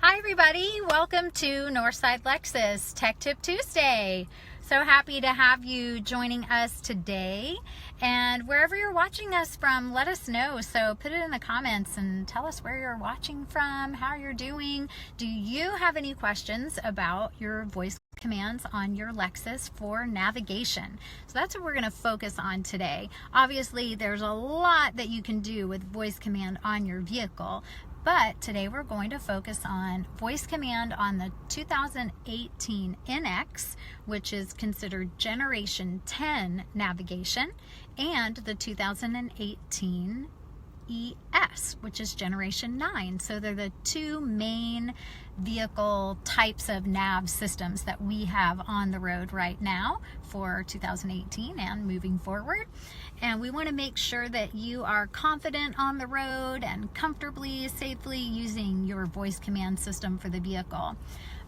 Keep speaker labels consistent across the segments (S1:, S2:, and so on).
S1: Hi everybody, welcome to Northside Lexus Tech Tip Tuesday. So happy to have you joining us today, and wherever you're watching us from, let us know. So put it in the comments and tell us where you're watching from, how you're doing. Do you have any questions about your voice commands on your Lexus for navigation? So that's what we're going to focus on today. Obviously there's a lot that you can do with voice command on your vehicle, but today we're going to focus on voice command on the 2018 NX, which is considered Generation 10 navigation, and the 2018 ES, which is Generation 9. So they're the two main vehicle types of nav systems that we have on the road right now for 2018 and moving forward. And we want to make sure that you are confident on the road and comfortably, safely using your voice command system for the vehicle.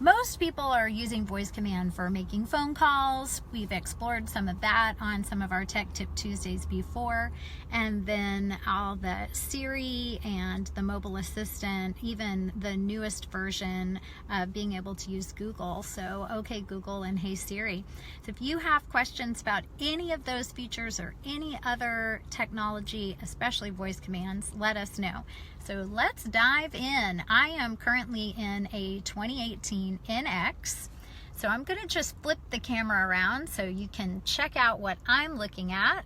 S1: Most people are using voice command for making phone calls. We've explored some of that on some of our Tech Tip Tuesdays before. And then all the Siri and the mobile assistant, even the newest version of being able to use Google. So, okay Google and hey Siri. So if you have questions about any of those features or any other technology, especially voice commands, let us know. So let's dive in. I am currently in a 2018 NX. So I'm going to just flip the camera around so you can check out what I'm looking at.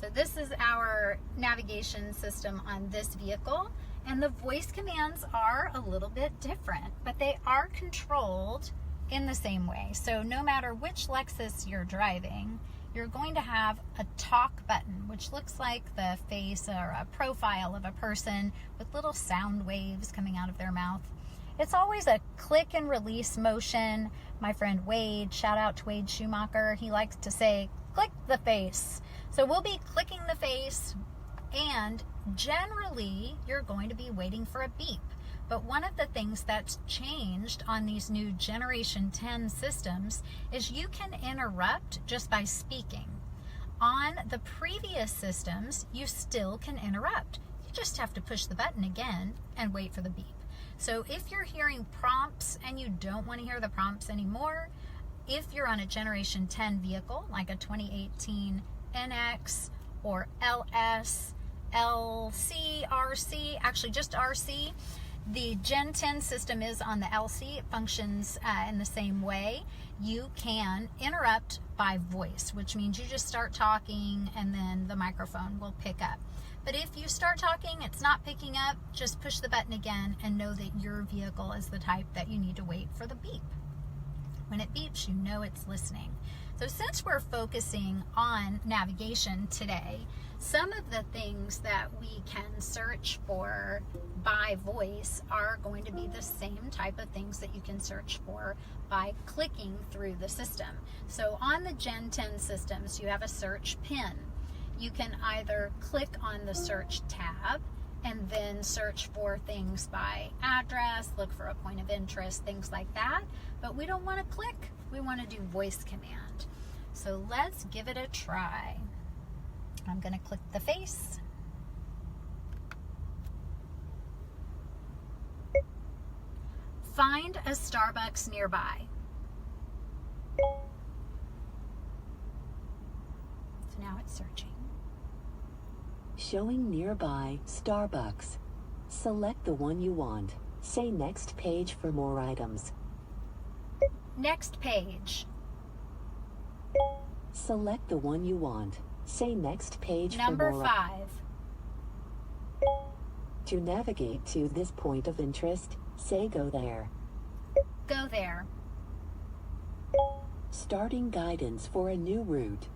S1: So this is our navigation system on this vehicle, and the voice commands are a little bit different, but they are controlled in the same way. So no matter which Lexus you're driving, you're going to have a talk button, which looks like the face or a profile of a person with little sound waves coming out of their mouth. It's always a click and release motion. My friend Wade, shout out to Wade Schumacher, he likes to say, click the face. So we'll be clicking the face, and generally you're going to be waiting for a beep. But one of the things that's changed on these new Generation 10 systems is you can interrupt just by speaking. On the previous systems, you still can interrupt. You just have to push the button again and wait for the beep. So if you're hearing prompts and you don't want to hear the prompts anymore, if you're on a Generation 10 vehicle, like a 2018 NX or LS, LC, RC, actually just RC, the Gen 10 system is on the LC. It functions in the same way. You can interrupt by voice, which means you just start talking and then the microphone will pick up. But if you start talking, it's not picking up, just push the button again and know that your vehicle is the type that you need to wait for the beep. When it beeps, you know it's listening. So since we're focusing on navigation today, some of the things that we can search for by voice are going to be the same type of things that you can search for by clicking through the system. So on the Gen 10 systems, you have a search pin. You can either click on the search tab and then search for things by address, look for a point of interest, things like that. But we don't want to click, we want to do voice command. So let's give it a try. I'm going to click the face. Find a Starbucks nearby. So now it's searching.
S2: Showing nearby Starbucks. Select the one you want. Say next page for more items.
S1: Next page.
S2: Select the one you want. Say next page
S1: Number
S2: for more.
S1: 5.
S2: To navigate to this point of interest, say go there.
S1: Go there.
S2: Starting guidance for a new route.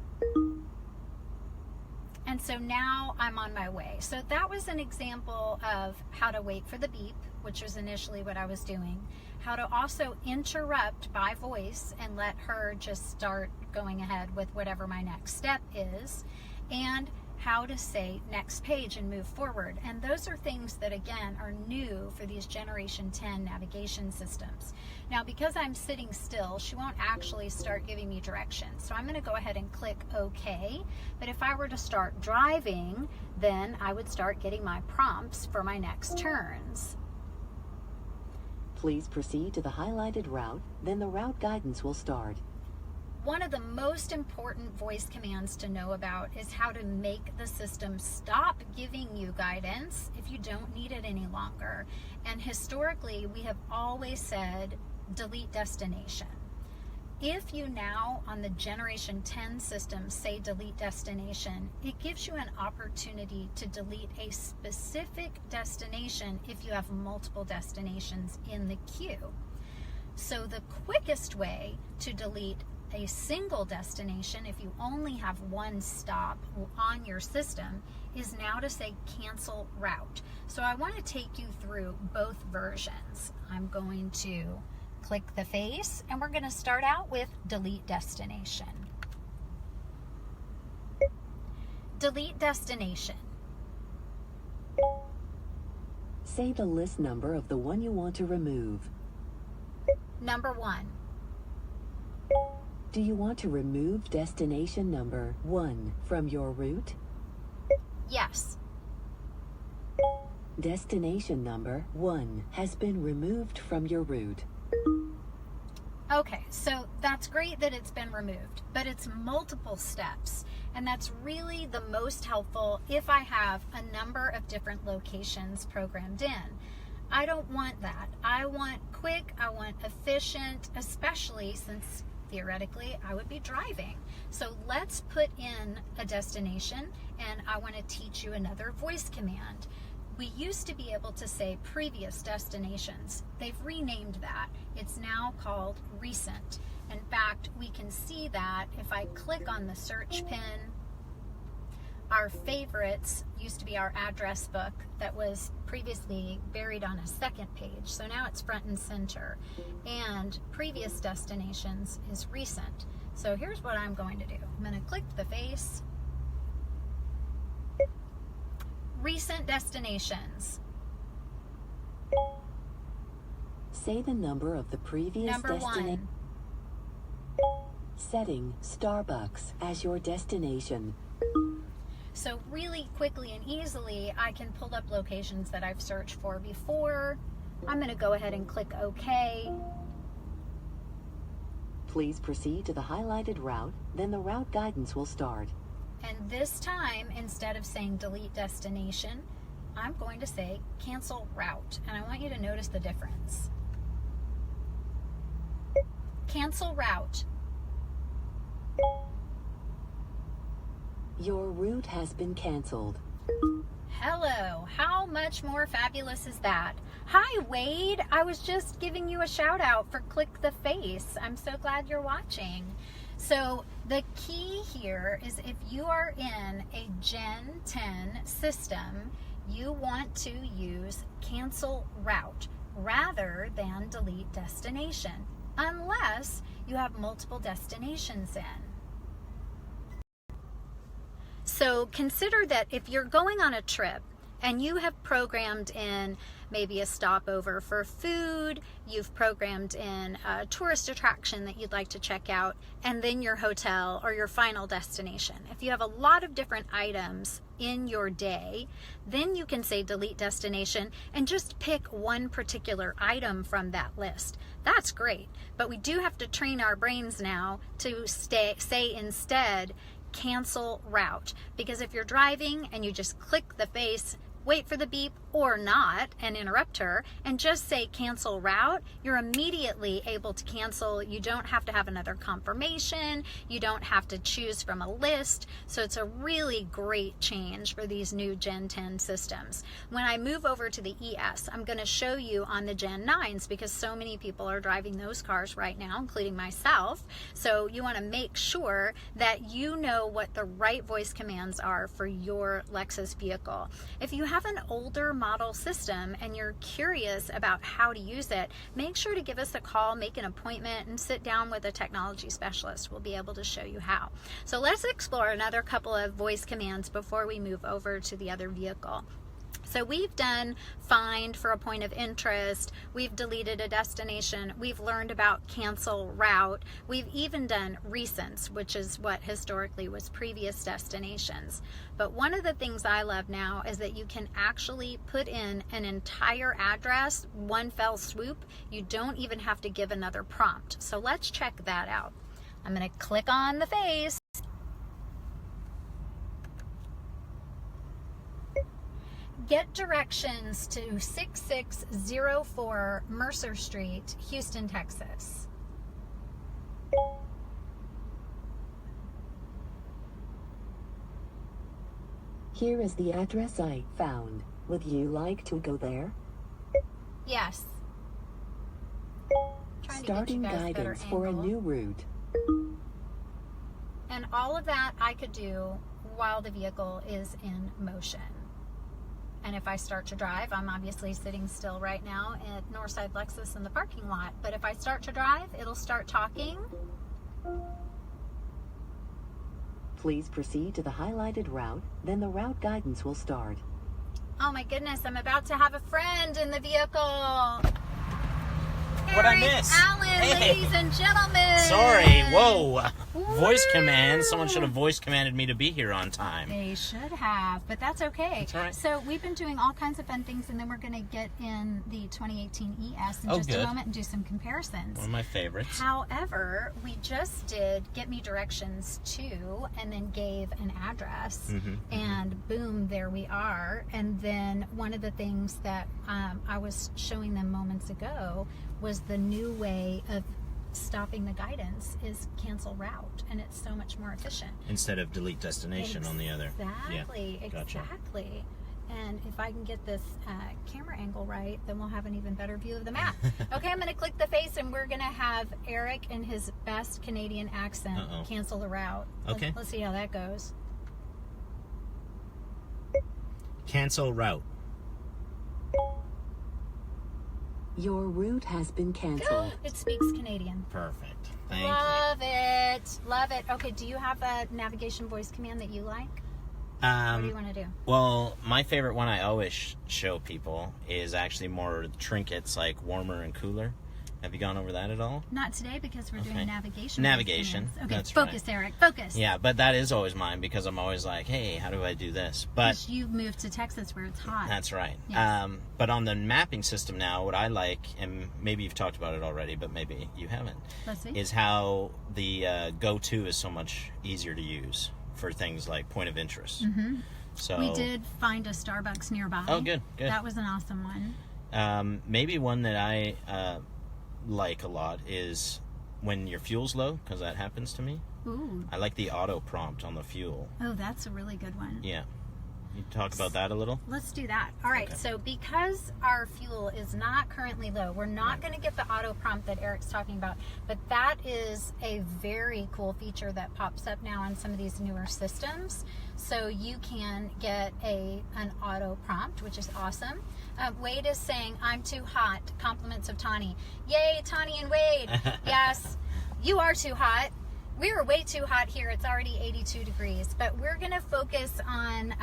S1: And so now I'm on my way. So that was an example of how to wait for the beep, which was initially what I was doing. How to also interrupt by voice and let her just start going ahead with whatever my next step is. And how to say next page and move forward. And those are things that, again, are new for these Generation 10 navigation systems. Now, because I'm sitting still, she won't actually start giving me directions. So I'm going to go ahead and click OK. But if I were to start driving, then I would start getting my prompts for my next turns.
S2: Please proceed to the highlighted route, then the route guidance will start.
S1: One of the most important voice commands to know about is how to make the system stop giving you guidance if you don't need it any longer. And historically, we have always said, delete destination. If you now on the Generation 10 system say delete destination, it gives you an opportunity to delete a specific destination if you have multiple destinations in the queue. So the quickest way to delete a single destination, if you only have one stop on your system, is now to say cancel route. So I want to take you through both versions. I'm going to click the face and we're going to start out with delete destination. Delete destination.
S2: Say the list number of the one you want to remove.
S1: Number 1.
S2: Do you want to remove destination number 1 from your route?
S1: Yes.
S2: Destination number 1 has been removed from your route.
S1: Okay, so that's great that it's been removed, but it's multiple steps, and that's really the most helpful if I have a number of different locations programmed in. I don't want that. I want quick, I want efficient, especially since theoretically I would be driving. So let's put in a destination, and I want to teach you another voice command. We used to be able to say previous destinations. They've renamed that. It's now called recent. In fact, we can see that if I click on the search pin. Our favorites used to be our address book that was previously buried on a second page. So now it's front and center. And previous destinations is recent. So here's what I'm going to do. I'm going to click the face. Recent destinations.
S2: Say the number of the previous
S1: Number 1.
S2: Setting Starbucks as your destination.
S1: So really quickly and easily, I can pull up locations that I've searched for before. I'm going to go ahead and click OK.
S2: Please proceed to the highlighted route, then the route guidance will start.
S1: And this time, instead of saying delete destination, I'm going to say cancel route. And I want you to notice the difference. Cancel route.
S2: Your route has been canceled.
S1: Hello, how much more fabulous is that? Hi Wade, I was just giving you a shout out for Click the Face. I'm so glad you're watching. So the key here is if you are in a Gen 10 system, you want to use cancel route rather than delete destination, unless you have multiple destinations in. So consider that if you're going on a trip and you have programmed in maybe a stopover for food, you've programmed in a tourist attraction that you'd like to check out, and then your hotel or your final destination. If you have a lot of different items in your day, then you can say delete destination and just pick one particular item from that list. That's great, but we do have to train our brains now to say instead cancel route, because if you're driving and you just click the face, wait for the beep or not and interrupt her and just say cancel route, you're immediately able to cancel. You don't have to have another confirmation. You don't have to choose from a list. So it's a really great change for these new Gen 10 systems. When I move over to the ES, I'm going to show you on the Gen 9s because so many people are driving those cars right now, including myself. So you want to make sure that you know what the right voice commands are for your Lexus vehicle. If you have an older model system and you're curious about how to use it, make sure to give us a call, make an appointment, and sit down with a technology specialist. We'll be able to show you how. So let's explore another couple of voice commands before we move over to the other vehicle. So we've done find for a point of interest, we've deleted a destination, we've learned about cancel route, we've even done recents, which is what historically was previous destinations. But one of the things I love now is that you can actually put in an entire address, one fell swoop. You don't even have to give another prompt. So let's check that out. I'm going to click on the face. Get directions to 6604 Mercer Street, Houston, Texas.
S2: Here is the address I found. Would you like to go there?
S1: Yes.
S2: Starting guidance for a new route.
S1: And all of that I could do while the vehicle is in motion. And if I start to drive, I'm obviously sitting still right now at Northside Lexus in the parking lot. But if I start to drive, it'll start talking.
S2: Please proceed to the highlighted route, then the route guidance will start.
S1: Oh my goodness, I'm about to have a friend in the vehicle.
S3: What'd I
S1: Eric
S3: miss?
S1: Allen,
S3: Hey.
S1: ladies and gentlemen.
S3: Sorry, whoa.
S1: Woo.
S3: Voice command. Someone should have voice commanded me to be here on time.
S1: They should have, but that's okay.
S3: That's all right.
S1: So we've been doing all kinds of fun things, and then we're going to get in the 2018 ES in
S3: Oh,
S1: just a
S3: good.
S1: moment and do some comparisons.
S3: One of my favorites.
S1: However, we just did get me directions to, and then gave an address, and boom, there we are. And then one of the things that I was showing them moments ago was the new way of stopping the guidance is cancel route, and it's so much more efficient.
S3: Instead of delete destination on the other.
S1: Exactly,
S3: Yeah, gotcha.
S1: exactly. And if I can get this camera angle right, then we'll have an even better view of the map. Okay, I'm going to click the face, and we're going to have Eric in his best Canadian accent cancel the route.
S3: Okay.
S1: Let's see how that goes.
S3: Cancel route.
S2: Your route has been canceled.
S1: It speaks Canadian.
S3: Perfect. Thank
S1: Love it. Love it. Okay, do you have a navigation voice command that you like?
S3: you.
S1: What do you want to do?
S3: Well, my favorite one I always show people is actually more trinkets like warmer and cooler. Have you gone over that at all?
S1: Not today because we're doing navigation.
S3: Navigation,
S1: voice commands. Okay,
S3: that's
S1: focus,
S3: right.
S1: Eric. Focus.
S3: Yeah, but that is always mine because I'm always like, hey, how do I do this? But
S1: Because you've moved to Texas where it's hot.
S3: that's right.
S1: Yes.
S3: But on the mapping system now, what I like, and maybe you've talked about it already, but maybe you haven't,
S1: Let's see.
S3: is how the go-to is so much easier to use for things like point of interest.
S1: Mm-hmm.
S3: So
S1: We did find a Starbucks nearby.
S3: Oh, good.
S1: That was an awesome one.
S3: Maybe one that I like a lot is when your fuel's low, because that happens to me.
S1: Ooh.
S3: I like the auto prompt on the fuel.
S1: Oh, that's a really good one.
S3: Yeah. You talk about that a little?
S1: Let's do that. All right,
S3: Okay.
S1: so because our fuel is not currently low, we're not going to get the auto prompt that Eric's talking about, but that is a very cool feature that pops up now on some of these newer systems. So you can get an auto prompt, which is awesome. Wade is saying, I'm too hot. Compliments of Tawny. Yay, Tawny and Wade. Yes, you are too hot. We are way too hot here. It's already 82 degrees, but we're going to focus on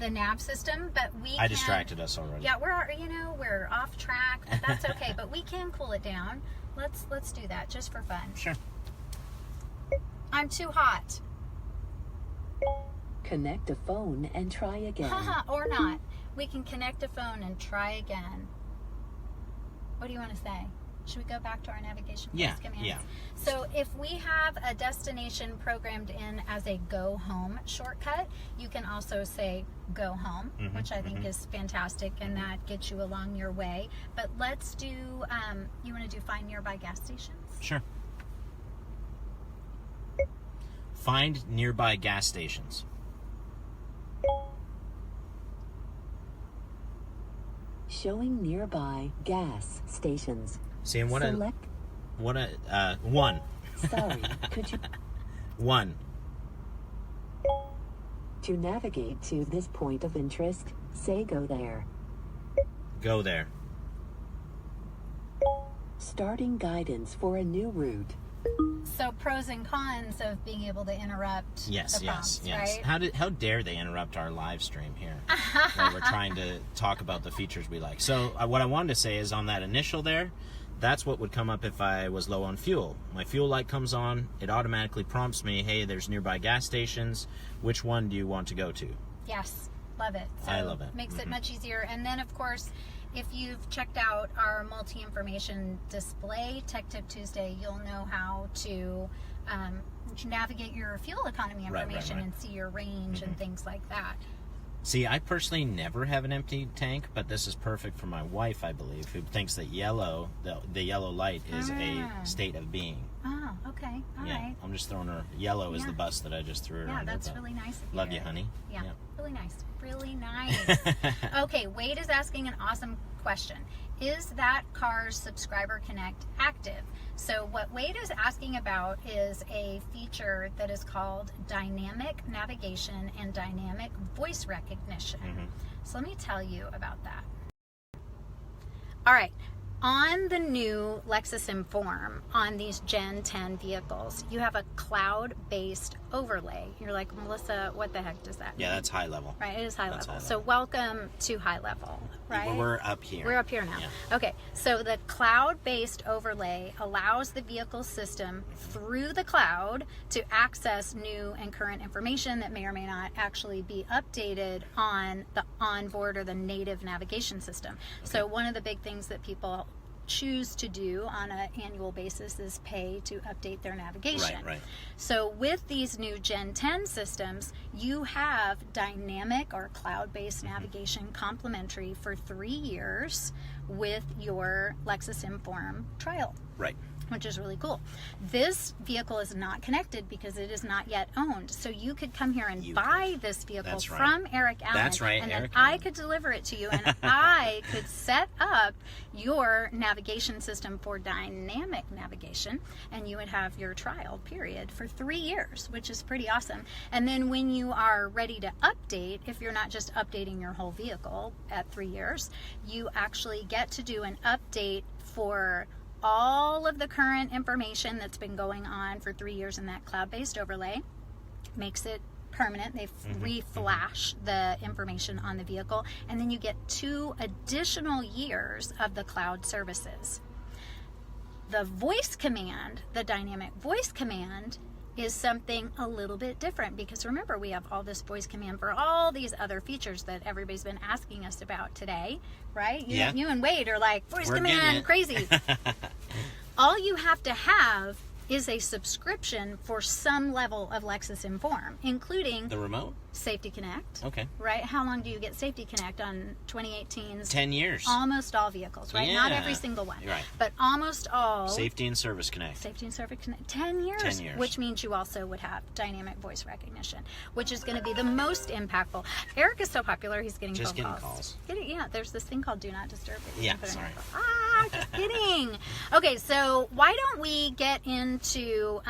S1: the nav system, but
S3: I distracted us already.
S1: Yeah, we're off track, but that's okay. But we can cool it down. Let's do that just for fun.
S3: Sure.
S1: I'm too hot.
S2: Connect a phone and try again.
S1: Haha, or not. We can connect a phone and try again. What do you want to say? Should we go back to our navigation voice commands?
S3: Yeah.
S1: So if we have a destination programmed in as a go home shortcut, you can also say go home, which I think is fantastic, and that gets you along your way. But let's do, you want to do find nearby gas stations?
S3: Sure. Find nearby gas stations.
S2: Showing nearby gas stations.
S3: See, and
S2: Select.
S3: one.
S2: Sorry, could you?
S3: One.
S2: To navigate to this point of interest, say go there.
S3: Go there.
S2: Starting guidance for a new route.
S1: So pros and cons of being able to interrupt
S3: Yes,
S1: the prompts,
S3: yes.
S1: right?
S3: How dare they interrupt our live stream here while we're trying to talk about the features we like. So what I wanted to say is on that initial there, that's what would come up if I was low on fuel. My fuel light comes on, it automatically prompts me, hey, there's nearby gas stations. Which one do you want to go to?
S1: Yes, love it. So
S3: I love it.
S1: Makes it much easier. And then, of course, if you've checked out our multi-information display, Tech Tip Tuesday, you'll know how to navigate your fuel economy information
S3: right.
S1: and see your range and things like that.
S3: See, I personally never have an empty tank, but this is perfect for my wife, I believe, who thinks that yellow, the yellow light is a state of being.
S1: Oh, okay. All right.
S3: I'm just throwing her. Yellow is the bus that I just threw her
S1: Yeah,
S3: under,
S1: that's
S3: but
S1: really nice of you.
S3: love you, honey.
S1: Yeah, really nice. Really nice. Okay, Wade is asking an awesome question. Is that car's Subscriber Connect active? So what Wade is asking about is a feature that is called dynamic navigation and dynamic voice recognition. So let me tell you about that. All right. On the new Lexus Inform, on these Gen 10 vehicles, you have a cloud-based overlay. You're like, Melissa, what the heck does that mean?
S3: Yeah, that's high level.
S1: Right, it is high level.
S3: High level.
S1: So welcome to high level, right?
S3: We're up here.
S1: We're up here now.
S3: Yeah.
S1: Okay, so the cloud-based overlay allows the vehicle system through the cloud to access new and current information that may or may not actually be updated on the onboard or the native navigation system. Okay. So one of the big things that people choose to do on an annual basis is pay to update their navigation.
S3: Right.
S1: So with these new Gen 10 systems, you have dynamic or cloud-based navigation complimentary for 3 years with your Lexus Inform trial.
S3: Right.
S1: Which is really cool. This vehicle is not connected because it is not yet owned. So you could come here and buy this vehicle from Eric Allen.
S3: That's right,
S1: and
S3: Eric
S1: then I
S3: Allen.
S1: could deliver it to you, and I could set up your navigation system for dynamic navigation, and you would have your trial period for 3 years, which is pretty awesome. And then when you are ready to update, if you're not just updating your whole vehicle at 3 years, you actually get to do an update for all of the current information that's been going on for 3 years in that cloud-based overlay. Makes it permanent. They reflash the information on the vehicle, and then you get 2 additional years of the cloud services. The voice command, the dynamic voice command, is something a little bit different, because remember, we have all this voice command for all these other features that everybody's been asking us about today, right? You and Wade are like, voice command crazy. All you have to have is a subscription for some level of Lexus Inform, including
S3: the remote
S1: Safety Connect.
S3: Okay.
S1: Right? How long do you get Safety Connect on 2018's?
S3: 10 years.
S1: Almost all vehicles, right?
S3: Yeah.
S1: Not every single one.
S3: Right.
S1: But almost all.
S3: Safety and Service Connect.
S1: Safety and Service Connect. 10 years.
S3: 10 years.
S1: Which means you also would have dynamic voice recognition, which is going to be the most impactful. Eric is so popular, he's getting
S3: Just
S1: phone
S3: getting
S1: calls. Yeah, there's this thing called Do Not Disturb.
S3: Sorry.
S1: Just kidding. Okay, so why don't we get into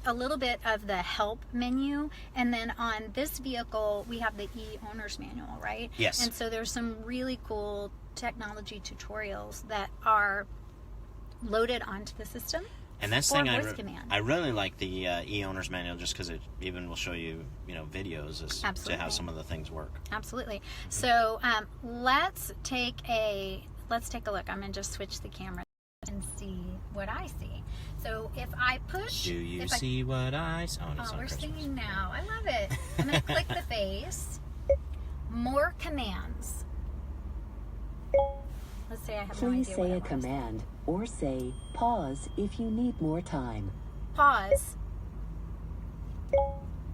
S1: a little bit of the help menu, and then on this vehicle we have the e-owner's manual, right?
S3: Yes.
S1: And so there's some really cool technology tutorials that are loaded onto the system.
S3: And that's
S1: for
S3: the thing
S1: voice command.
S3: I really like the e-owner's manual, just because it even will show you, videos as to how some of the things work.
S1: Absolutely. So let's take a look. I'm gonna just switch the camera and see what I see. So if I push,
S3: do you see what I see?
S1: Oh, we're singing now. I love it. I'm gonna click the face. More commands. Let's say I have no
S2: Please
S1: idea
S2: say
S1: what
S2: a
S1: it was.
S2: command or say pause if you need more time.
S1: Pause.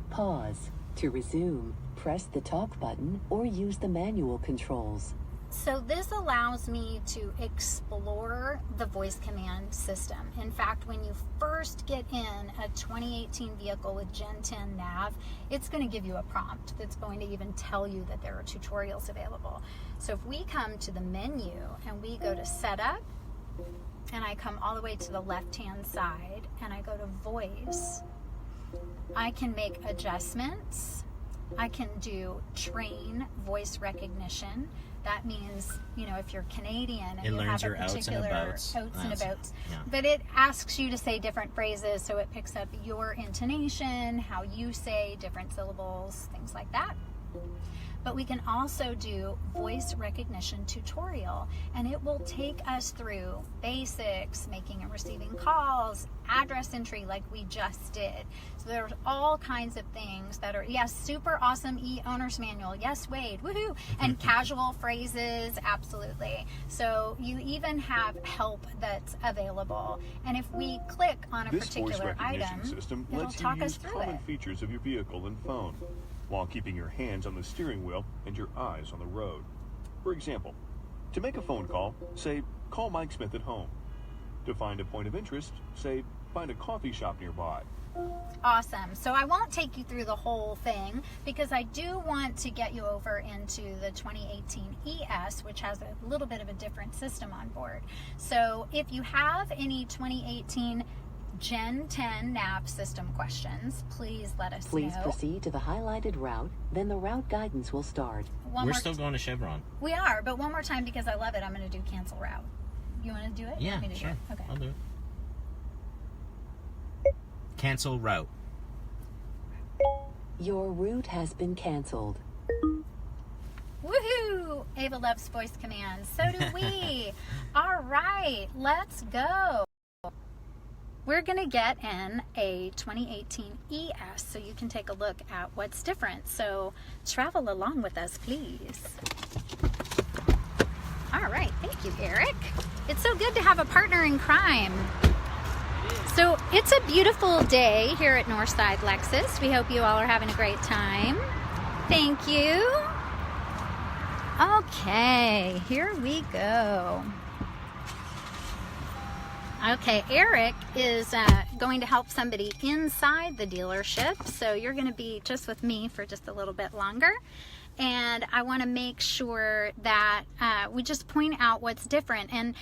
S2: Pause. To resume, press the talk button or use the manual controls.
S1: So this allows me to explore the voice command system. In fact, when you first get in a 2018 vehicle with Gen 10 nav, it's going to give you a prompt that's going to even tell you that there are tutorials available. So if we come to the menu and we go to Setup, and I come all the way to the left-hand side and I go to Voice, I can make adjustments. I can do train voice recognition. That means, you know, if you're Canadian and
S3: It
S1: you
S3: learns
S1: have a
S3: your outs and
S1: particular
S3: abouts.
S1: outs and
S3: That's-
S1: abouts.
S3: yeah.
S1: But it asks you to say different phrases, so it picks up your intonation, how you say different syllables, things like that. But we can also do voice recognition tutorial, and it will take us through basics, making and receiving calls, address entry like we just did. So there's all kinds of things that are, yes, super awesome owner's manual. Yes, Wade, woohoo. And casual phrases, absolutely. So you even have help that's available. And if we click on a
S4: This voice
S1: particular
S4: recognition
S1: item,
S4: system
S1: it'll
S4: lets you
S1: talk us
S4: use
S1: through
S4: common
S1: it.
S4: features of your vehicle and phone, while keeping your hands on the steering wheel and your eyes on the road. For example, to make a phone call, say, call Mike Smith at home. To find a point of interest, say, find a coffee shop nearby.
S1: Awesome. So I won't take you through the whole thing because I do want to get you over into the 2018 ES, which has a little bit of a different system on board. So if you have any 2018 Gen 10 nav system questions, please let us
S2: Please
S1: know.
S2: proceed to the highlighted route, then the route guidance will start.
S3: We're still going to Chevron.
S1: We are, but one more time because I love it, I'm going to do cancel route. You want to do it? You
S3: Yeah,
S1: want me to
S3: sure.
S1: do it? Okay.
S3: I'll do it. Cancel route.
S2: Your route has been canceled.
S1: Woohoo! Ava loves voice commands. So do we. All right, let's go. We're going to get in a 2018 ES so you can take a look at what's different. So travel along with us, please. All right, thank you, Eric. It's so good to have a partner in crime. So it's a beautiful day here at Northside Lexus. We hope you all are having a great time. Thank you. Okay, here we go. Okay, Eric is going to help somebody inside the dealership, so you're going to be just with me for just a little bit longer. And I want to make sure that we just point out what's different. And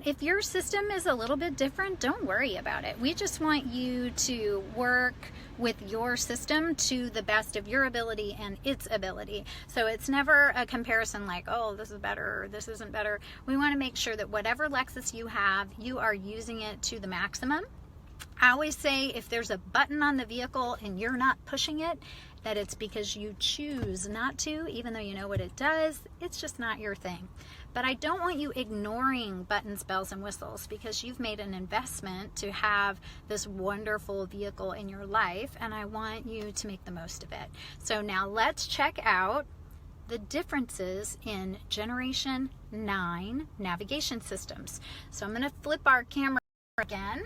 S1: if your system is a little bit different, don't worry about it. We just want you to work with your system to the best of your ability and its ability. So it's never a comparison like, oh, this is better or this isn't better. We want to make sure that whatever Lexus you have, you are using it to the maximum. I always say if there's a button on the vehicle and you're not pushing it, that it's because you choose not to, even though you know what it does. It's just not your thing. But I don't want you ignoring buttons, bells, and whistles because you've made an investment to have this wonderful vehicle in your life, and I want you to make the most of it. So now let's check out the differences in Generation 9 navigation systems. So I'm going to flip our camera again.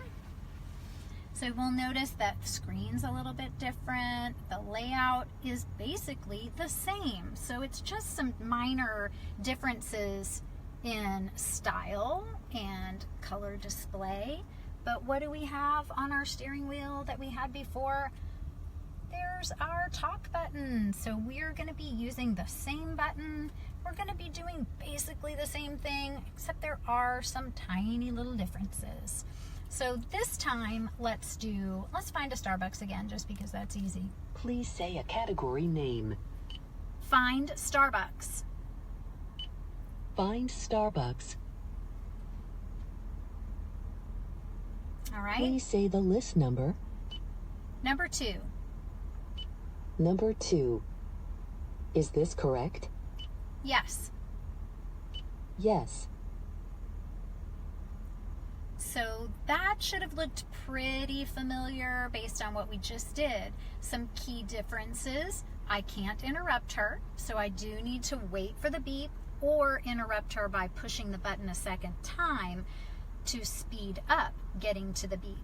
S1: So we'll notice that the screen's a little bit different. The layout is basically the same. So it's just some minor differences in style and color display. But what do we have on our steering wheel that we had before? There's our talk button. So we're going to be using the same button. We're going to be doing basically the same thing, except there are some tiny little differences. So this time, let's find a Starbucks again, just because that's easy.
S2: Please say a category name.
S1: Find Starbucks.
S2: Find Starbucks.
S1: All right.
S2: Please say the list number.
S1: Number 2.
S2: Number 2. Is this correct?
S1: Yes.
S2: Yes.
S1: So that should have looked pretty familiar based on what we just did. Some key differences. I can't interrupt her, so I do need to wait for the beep or interrupt her by pushing the button a second time to speed up getting to the beep.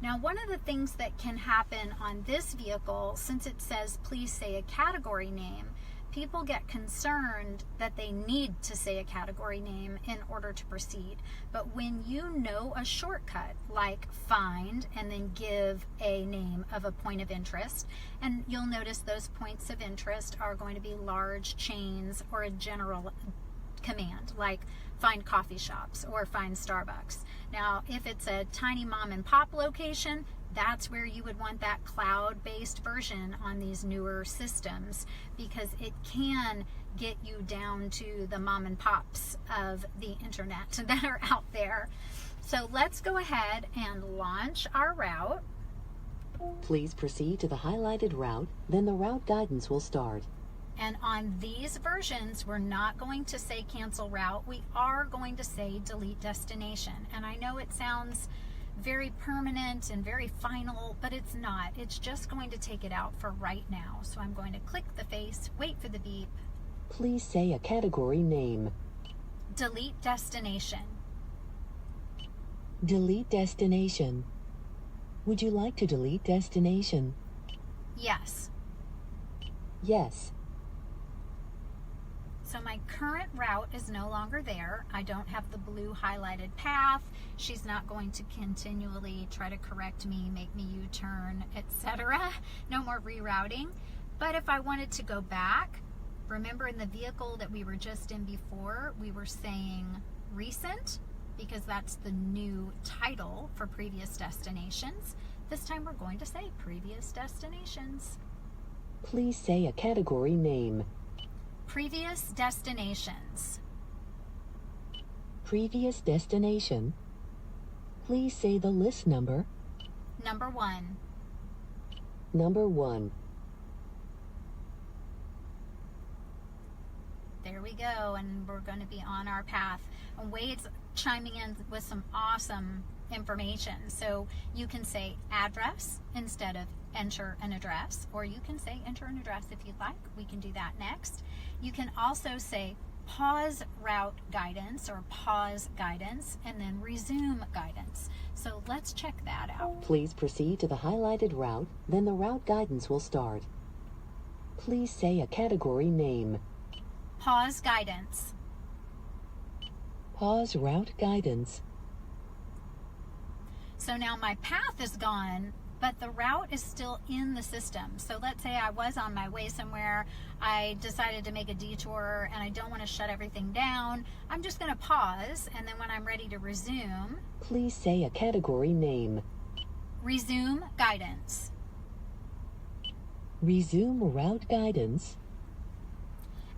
S1: Now, one of the things that can happen on this vehicle, since it says please say a category name, people get concerned that they need to say a category name in order to proceed. But when you know a shortcut like find and then give a name of a point of interest, and you'll notice those points of interest are going to be large chains or a general command like find coffee shops or find Starbucks. Now, if it's a tiny mom and pop location, That's where you would want that cloud-based version on these newer systems, because it can get you down to the mom and pops of the internet that are out there. So let's go ahead and launch our route.
S2: Please proceed to the highlighted route, then the route guidance will start.
S1: And on these versions, we're not going to say cancel route. We are going to say delete destination. And I know it sounds very permanent and very final, but it's not. It's just going to take it out for right now. So I'm going to click the face, wait for the beep.
S2: Please say a category name.
S1: Delete destination.
S2: Delete destination. Would you like to delete destination?
S1: Yes.
S2: Yes.
S1: So my current route is no longer there. I don't have the blue highlighted path. She's not going to continually try to correct me, make me U-turn, etc. No more rerouting. But if I wanted to go back, remember in the vehicle that we were just in before, we were saying recent, because that's the new title for previous destinations. This time we're going to say previous destinations.
S2: Please say a category name.
S1: Previous destinations.
S2: Previous destination. Please say the list number.
S1: Number 1.
S2: Number 1.
S1: There we go, and we're going to be on our path. And Wade's chiming in with some awesome information. So you can say address instead of enter an address, or you can say enter an address if you'd like. We can do that next. You can also say pause route guidance or pause guidance, and then resume guidance. So let's check that out.
S2: Please proceed to the highlighted route, then the route guidance will start. Please say a category name.
S1: Pause guidance.
S2: Pause route guidance.
S1: So now my path is gone, but the route is still in the system. So let's say I was on my way somewhere, I decided to make a detour, and I don't want to shut everything down. I'm just going to pause, and then when I'm ready to resume,
S2: Please say a category name.
S1: resume guidance.
S2: Resume route guidance.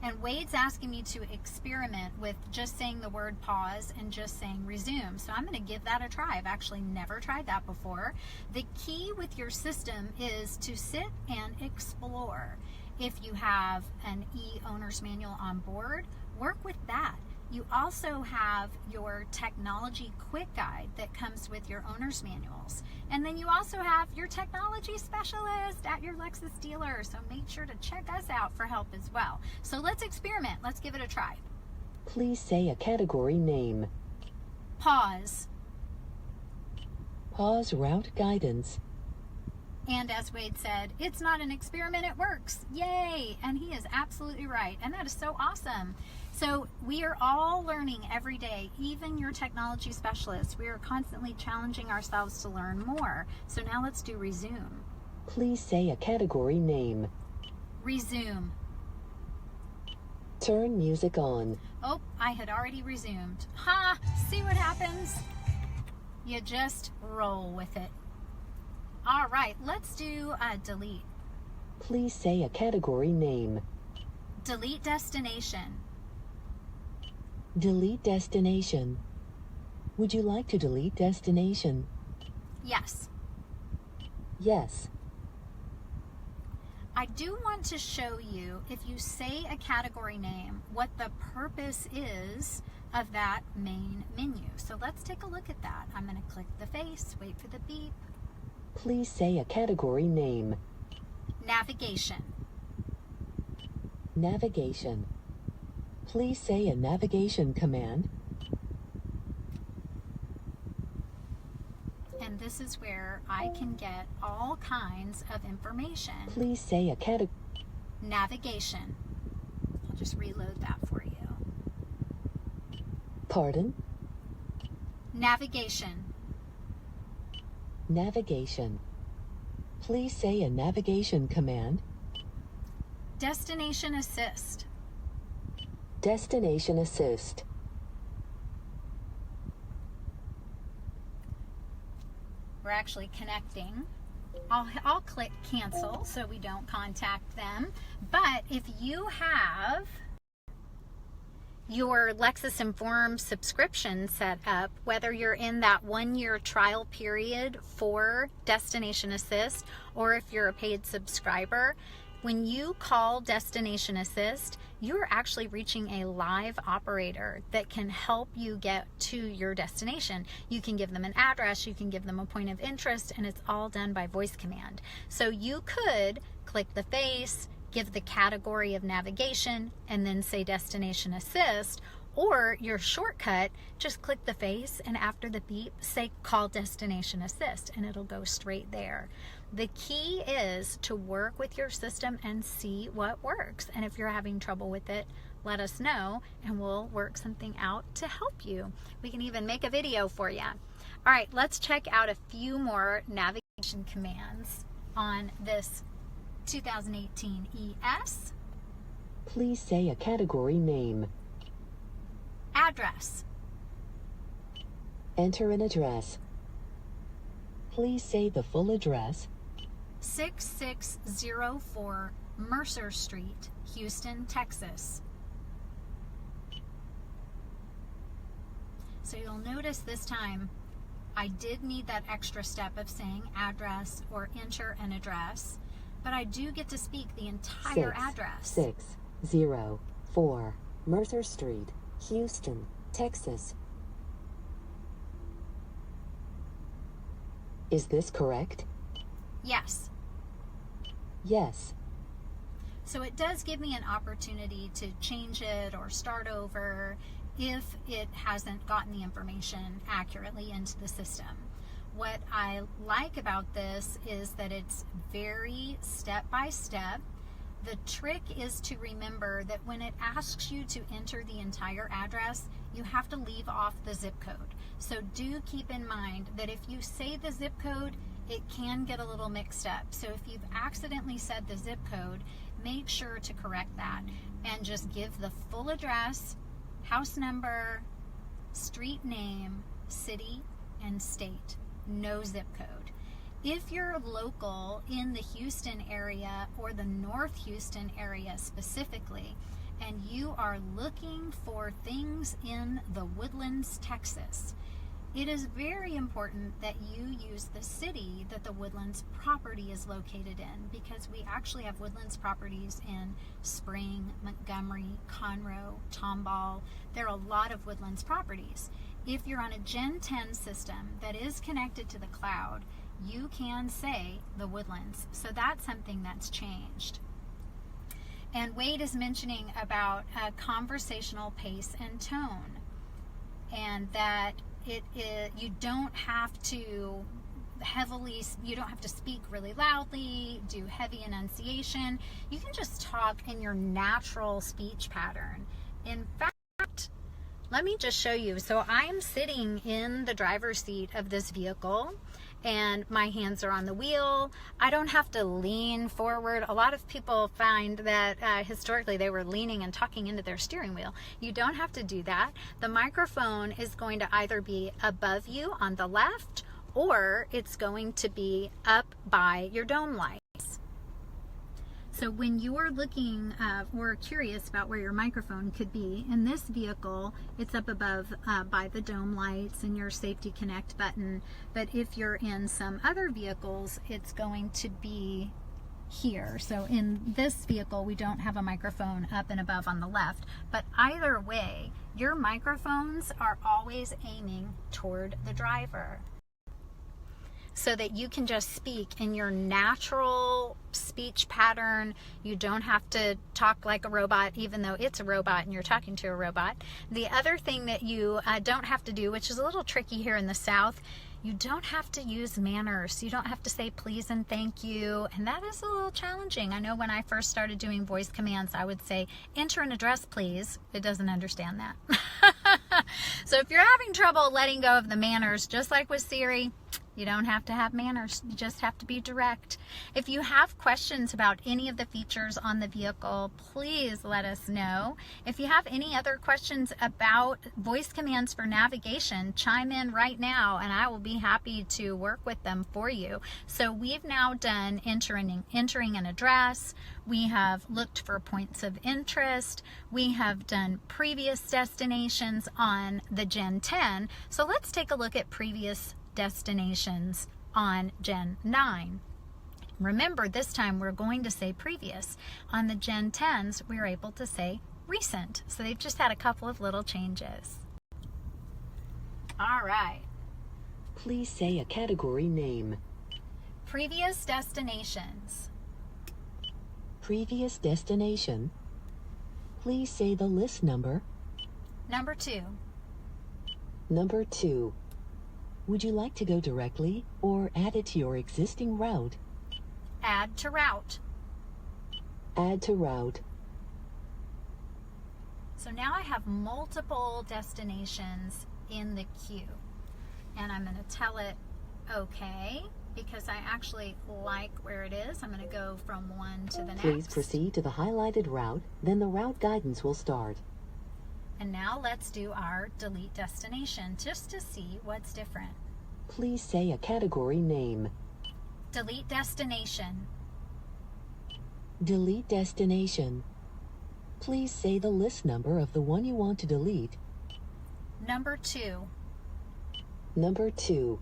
S1: And Wade's asking me to experiment with just saying the word pause and just saying resume. So I'm going to give that a try. I've actually never tried that before. The key with your system is to sit and explore. If you have an e-owner's manual on board, work with that. You also have your technology quick guide that comes with your owner's manuals. And then you also have your technology specialist at your Lexus dealer. So make sure to check us out for help as well. So let's experiment. Let's give it a try.
S2: Please say a category name.
S1: Pause.
S2: Pause route guidance.
S1: And as Wade said, it's not an experiment, it works. Yay! And he is absolutely right. And that is so awesome. So we are all learning every day, even your technology specialists. We are constantly challenging ourselves to learn more. So now let's do resume.
S2: Please say a category name.
S1: Resume.
S2: Turn music on.
S1: Oh, I had already resumed. Ha! See what happens? You just roll with it. All right, let's do delete.
S2: Please say a category name.
S1: Delete destination.
S2: Delete destination. Would you like to delete destination?
S1: Yes.
S2: Yes.
S1: I do want to show you, if you say a category name, what the purpose is of that main menu. So let's take a look at that. I'm going to click the face, wait for the beep.
S2: Please say a category name.
S1: Navigation.
S2: Navigation. Please say a navigation command.
S1: And this is where I can get all kinds of information.
S2: Please say a category.
S1: Navigation. I'll just reload that for you.
S2: Pardon?
S1: Navigation.
S2: Navigation. Please say a navigation command.
S1: Destination assist.
S2: Destination assist.
S1: We're actually connecting. I'll click cancel so we don't contact them. But if you have your Lexus Inform subscription set up, whether you're in that 1-year trial period for Destination Assist or if you're a paid subscriber, when you call Destination Assist, you're actually reaching a live operator that can help you get to your destination. You can give them an address, you can give them a point of interest, and it's all done by voice command. So you could click the face, give the category of navigation, and then say Destination Assist, or your shortcut, just click the face and after the beep, say call Destination Assist, and it'll go straight there. The key is to work with your system and see what works. And if you're having trouble with it, let us know and we'll work something out to help you. We can even make a video for you. All right, let's check out a few more navigation commands on this 2018 ES.
S2: Please say a category name.
S1: Address.
S2: Enter an address. Please say the full address.
S1: 6604 Mercer Street, Houston, Texas. So you'll notice this time I did need that extra step of saying address or enter an address, but I do get to speak the entire address.
S2: 6604 Mercer Street, Houston, Texas. Is this correct?
S1: Yes.
S2: Yes.
S1: So it does give me an opportunity to change it or start over if it hasn't gotten the information accurately into the system. What I like about this is that it's very step by step. The trick is to remember that when it asks you to enter the entire address, you have to leave off the zip code. So do keep in mind that if you say the zip code, it can get a little mixed up. So if you've accidentally said the zip code, make sure to correct that and just give the full address, house number, street name, city, and state. No zip code. If you're local in the Houston area or the North Houston area specifically, and you are looking for things in the Woodlands, Texas, it is very important that you use the city that the Woodlands property is located in, because we actually have Woodlands properties in Spring, Montgomery, Conroe, Tomball. There are a lot of Woodlands properties. If you're on a Gen 10 system that is connected to the cloud, you can say the Woodlands. So that's something that's changed. And Wade is mentioning about conversational pace and tone, and that you don't have to you don't have to speak really loudly, do heavy enunciation. You can just talk in your natural speech pattern. In fact, let me just show you. So I'm sitting in the driver's seat of this vehicle and my hands are on the wheel. I don't have to lean forward. A lot of people find that historically they were leaning and talking into their steering wheel. You don't have to do that. The microphone is going to either be above you on the left, or it's going to be up by your dome lights. So when you're looking or curious about where your microphone could be, in this vehicle, it's up above by the dome lights and your safety connect button. But if you're in some other vehicles, it's going to be here. So in this vehicle, we don't have a microphone up and above on the left. But either way, your microphones are always aiming toward the driver, so that you can just speak in your natural speech pattern. You don't have to talk like a robot, even though it's a robot and you're talking to a robot. The other thing that you don't have to do, which is a little tricky here in the South, you don't have to use manners. You don't have to say please and thank you, and that is a little challenging. I know when I first started doing voice commands, I would say enter an address please. It doesn't understand that. So if you're having trouble letting go of the manners, just like with Siri, You don't have to have manners. You just have to be direct. If you have questions about any of the features on the vehicle, please let us know. If you have any other questions about voice commands for navigation, chime in right now and I will be happy to work with them for you. So we've now done entering an address. We have looked for points of interest. We have done previous destinations on the Gen 10. So let's take a look at previous destinations on Gen 9. Remember, this time we're going to say previous. On the Gen 10s, we're able to say recent. So they've just had a couple of little changes. All right.
S2: Please say a category name.
S1: Previous destinations.
S2: Previous destination. Please say the list number.
S1: Number 2.
S2: Number 2. Would you like to go directly or add it to your existing route?
S1: Add to route.
S2: Add to route.
S1: So now I have multiple destinations in the queue. And I'm going to tell it okay because I actually like where it is. I'm going to go from one to the next.
S2: Please proceed to the highlighted route, then the route guidance will start.
S1: And now let's do our delete destination just to see what's different.
S2: Please say a category name.
S1: Delete destination.
S2: Delete destination. Please say the list number of the one you want to delete.
S1: Number 2.
S2: Number 2.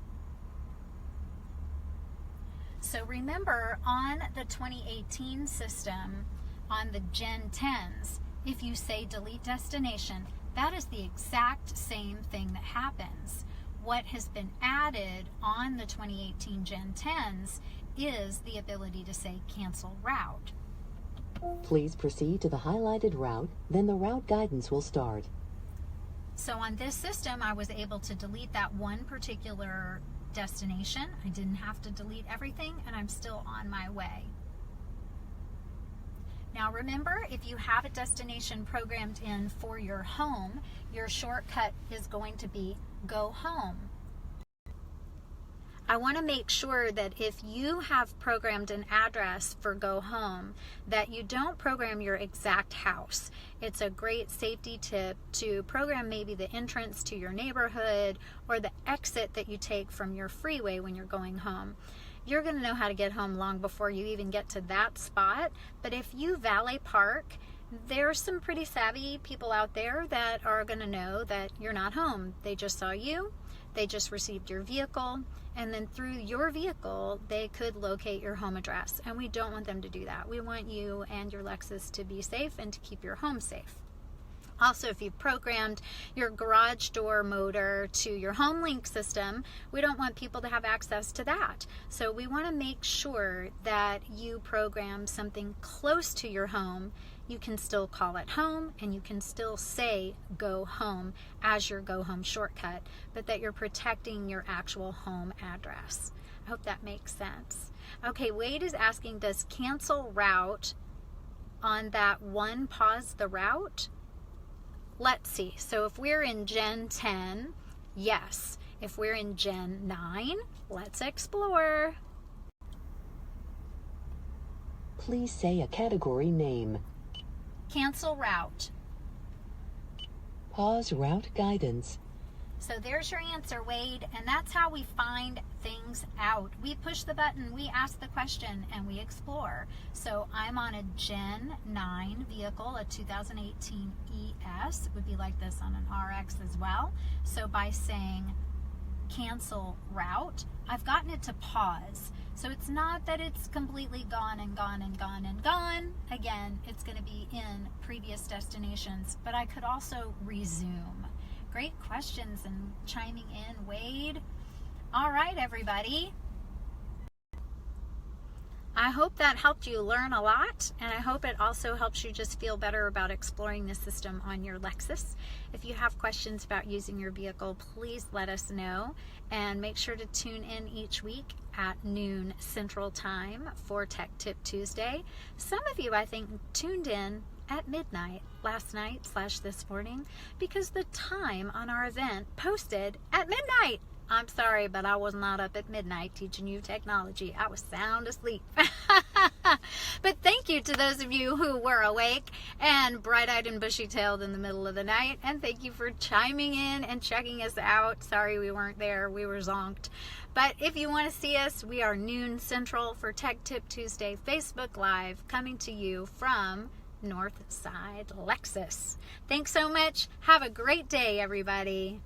S1: So remember, on the 2018 system, on the Gen 10s, if you say delete destination, that is the exact same thing that happens. What has been added on the 2018 Gen 10s is the ability to say cancel route.
S2: Please proceed to the highlighted route, then the route guidance will start.
S1: So on this system, I was able to delete that one particular destination. I didn't have to delete everything, and I'm still on my way. Now remember, if you have a destination programmed in for your home, your shortcut is going to be go home. I want to make sure that if you have programmed an address for go home, that you don't program your exact house. It's a great safety tip to program maybe the entrance to your neighborhood or the exit that you take from your freeway when you're going home. You're going to know how to get home long before you even get to that spot. But if you valet park, there's some pretty savvy people out there that are going to know that you're not home. They just saw you, they just received your vehicle, and then through your vehicle, they could locate your home address. And we don't want them to do that. We want you and your Lexus to be safe and to keep your home safe. Also, if you've programmed your garage door motor to your HomeLink system, we don't want people to have access to that. So we want to make sure that you program something close to your home. You can still call it home and you can still say go home as your go home shortcut, but that you're protecting your actual home address. I hope that makes sense. Okay, Wade is asking, does cancel route on that one pause the route? Let's see. So if we're in Gen 10, yes. If we're in Gen 9, let's explore.
S2: Please say a category name.
S1: Cancel route.
S2: Pause route guidance.
S1: So there's your answer, Wade, and that's how we find things out. We push the button, we ask the question, and we explore. So I'm on a Gen 9 vehicle, a 2018 ES. It would be like this on an RX as well. So by saying cancel route, I've gotten it to pause. So it's not that it's completely gone and gone and gone and gone. Again, it's going to be in previous destinations, but I could also resume. Great questions and chiming in, Wade. All right, everybody. I hope that helped you learn a lot, and I hope it also helps you just feel better about exploring the system on your Lexus. If you have questions about using your vehicle, please let us know, and make sure to tune in each week at noon Central Time for Tech Tip Tuesday. Some of you, I think, tuned in at midnight last night / this morning because the time on our event posted at midnight. I'm sorry, but I was not up at midnight teaching you technology. I was sound asleep. But thank you to those of you who were awake and bright-eyed and bushy-tailed in the middle of the night. And thank you for chiming in and checking us out. Sorry we weren't there. We were zonked. But if you want to see us, we are noon central for Tech Tip Tuesday Facebook Live, coming to you from Northside Lexus. Thanks so much. Have a great day, everybody.